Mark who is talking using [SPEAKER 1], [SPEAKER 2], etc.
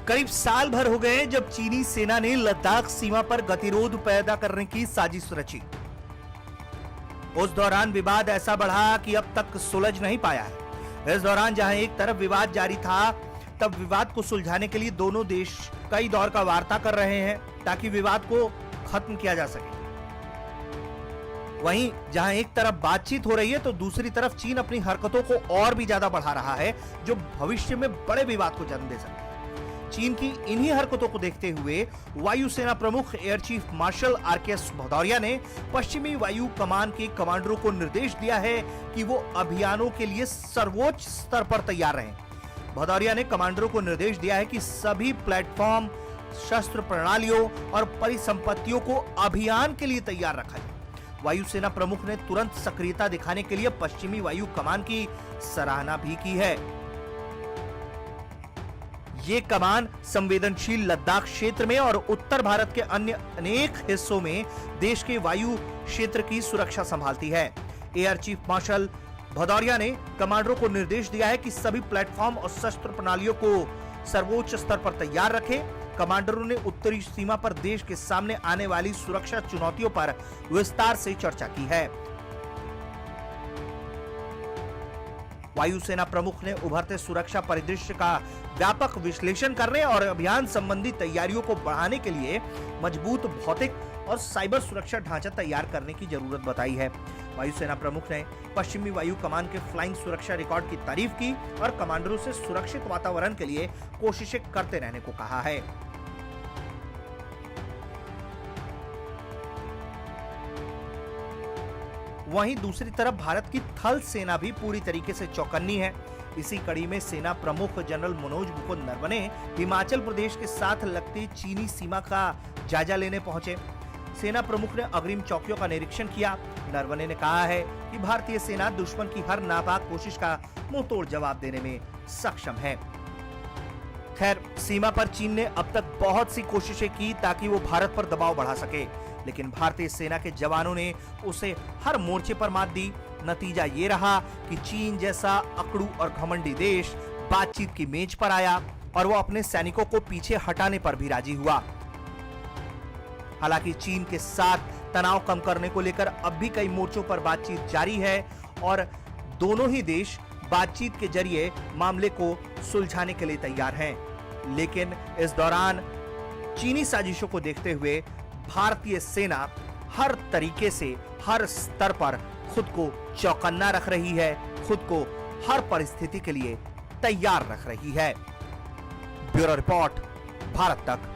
[SPEAKER 1] करीब साल भर हो गए जब चीनी सेना ने लद्दाख सीमा पर गतिरोध पैदा करने की साजिश रची। उस दौरान विवाद ऐसा बढ़ा कि अब तक सुलझ नहीं पाया है। इस दौरान जहां एक तरफ विवाद जारी था, तब विवाद को सुलझाने के लिए दोनों देश कई दौर का वार्ता कर रहे हैं ताकि विवाद को खत्म किया जा सके। वहीं जहां एक तरफ बातचीत हो रही है तो दूसरी तरफ चीन अपनी हरकतों को और भी ज्यादा बढ़ा रहा है, जो भविष्य में बड़े विवाद को जन्म दे सकता है। चीन की इन्हीं हरकतों को देखते हुए वायुसेना प्रमुख air chief marshal RKS Bhadauria ने पश्चिमी वायु कमान के कमांडरों को निर्देश दिया है कि वो अभियानों के लिए सर्वोच्च स्तर पर तैयार रहें। भदौरिया ने कमांडरों को निर्देश दिया है कि सभी प्लेटफॉर्म, शस्त्र प्रणालियों और परिसंपत्तियों को अभियान के लिए तैयार रखा जाए। वायुसेना प्रमुख ने तुरंत सक्रियता दिखाने के लिए पश्चिमी वायु कमान की सराहना भी की है। ये कमान संवेदनशील लद्दाख क्षेत्र में और उत्तर भारत के अन्य अनेक हिस्सों में देश के वायु क्षेत्र की सुरक्षा संभालती है। एयर चीफ मार्शल भदौरिया ने कमांडरों को निर्देश दिया है कि सभी प्लेटफॉर्म और शस्त्र प्रणालियों को सर्वोच्च स्तर पर तैयार रखें। कमांडरों ने उत्तरी सीमा पर देश के सामने आने वाली सुरक्षा चुनौतियों पर विस्तार से चर्चा की है। वायुसेना प्रमुख ने उभरते सुरक्षा परिदृश्य का व्यापक विश्लेषण करने और अभियान संबंधी तैयारियों को बढ़ाने के लिए मजबूत भौतिक और साइबर सुरक्षा ढांचा तैयार करने की जरूरत बताई है। वायुसेना प्रमुख ने पश्चिमी वायु कमान के फ्लाइंग सुरक्षा रिकॉर्ड की तारीफ की और कमांडरों से सुरक्षित वातावरण के लिए कोशिशें करते रहने को कहा है। वहीं दूसरी तरफ भारत की थल सेना भी पूरी तरीके से चौकन्नी है। इसी कड़ी में सेना प्रमुख जनरल मनोज मुकुंद नरवणे हिमाचल प्रदेश के साथ लगती चीनी सीमा का जायजा लेने पहुंचे। सेना प्रमुख ने अग्रिम चौकियों का निरीक्षण किया। नरवणे ने कहा है कि भारतीय सेना दुश्मन की हर नापाक कोशिश का मुंहतोड़ जवाब देने में सक्षम है। खैर, सीमा पर चीन ने अब तक बहुत सी कोशिशें की ताकि वो भारत पर दबाव बढ़ा सके, लेकिन भारतीय सेना के जवानों ने उसे हर मोर्चे पर मात दी। नतीजा ये रहा कि चीन जैसा अकड़ू और घमंडी देश बातचीत की मेज पर आया और वो अपने सैनिकों को पीछे हटाने पर भी राजी हुआ। हालांकि चीन के साथ तनाव कम करने को लेकर अब भी कई मोर्चों पर बातचीत जारी है और दोनों ही देश बातचीत के जरिए मामले को सुलझाने के लिए तैयार हैं। लेकिन इस दौरान चीनी साजिशों को देखते हुए भारतीय सेना हर तरीके से हर स्तर पर खुद को चौकन्ना रख रही है, खुद को हर परिस्थिति के लिए तैयार रख रही है। ब्यूरो रिपोर्ट, भारत तक।